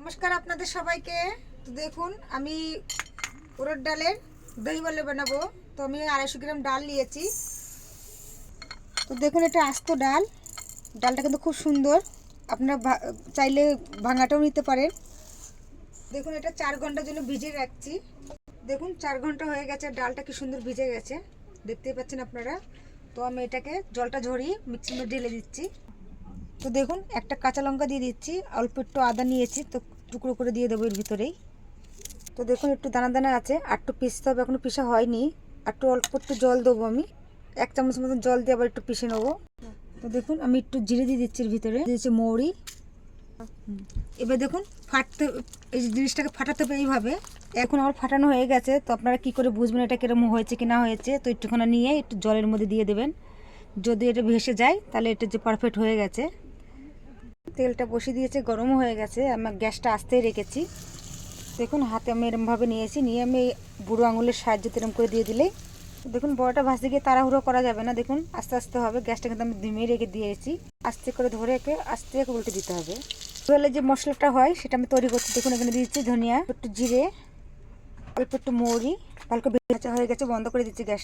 নমস্কার আপনাদের সবাইকে। তো দেখুন আমি উড়দ ডালের দই বলে বানাবো। তো আমি 250 গ্রাম ডাল নিয়েছি। তো দেখুন এটা আস্ত ডাল, ডালটা কিন্তু খুব সুন্দর, আপনারা চাইলে ভাঙাটাও নিতে পারেন। দেখুন এটা 4 ঘন্টার জন্য ভিজিয়ে রাখছি। দেখুন 4 ঘন্টা হয়ে গেছে, ডালটা কি সুন্দর ভিজে গেছে, দেখতেই পাচ্ছেন আপনারা। তো আমি এটাকে জলটা ঝরিয়ে মিক্সিতে ঢেলে দিচ্ছি। তো দেখুন একটা কাঁচা লঙ্কা দিয়ে দিচ্ছি, অল্প একটু আদা নিয়েছি, তো টুকরো করে দিয়ে দেবো এর ভিতরেই। তো দেখুন একটু দানা দানা আছে, আর একটু পিষতে হবে, এখনো পিষা হয়নি। আর একটু অল্প একটু জল দেবো, আমি 1 চামচ মতন জল দিয়ে আবার একটু পিষে নেবো। তো দেখুন আমি একটু জিরে দিয়ে দিচ্ছি এর ভিতরে, দিয়েছি মৌরি। এবার দেখুন ফাটতে, এই জিনিসটাকে ফাটাতে হবে এইভাবে। এখন আমার ফাটানো হয়ে গেছে। তো আপনারা কি করে বুঝবেন এটা কিরকম হয়েছে কি না হয়েছে? তো একটুখানি নিয়ে একটু জলের মধ্যে দিয়ে দেবেন, যদি এটা ভেসে যায় তাহলে এটা যে পারফেক্ট হয়ে গেছে। তেলটা বসিয়ে দিয়েছে, গরমও হয়ে গেছে, আমার গ্যাসটা আস্তেই রেখেছি। দেখুন হাতে আমি এরমভাবে নিয়েছি, নিয়ে আমি বুড়ো আঙুলের সাহায্যে এরম করে দিয়ে দিলেই। দেখুন বড়টা ভাজতে গিয়ে তাড়াহুড়ো করা যাবে না, দেখুন আস্তে আস্তে হবে। গ্যাসটা কিন্তু আমি ধিমিয়ে রেখে দিয়েছি, আস্তে করে ধরে একে আস্তে করে উল্টে দিতে হবে। তাহলে যে মশলাটা হয় সেটা আমি তৈরি করছি। দেখুন এখানে দিয়েছি ধনিয়া, একটু জিরে, অল্প একটু মৌরি, ভালো করে ভাজা হয়ে গেছে, বন্ধ করে দিচ্ছি গ্যাস।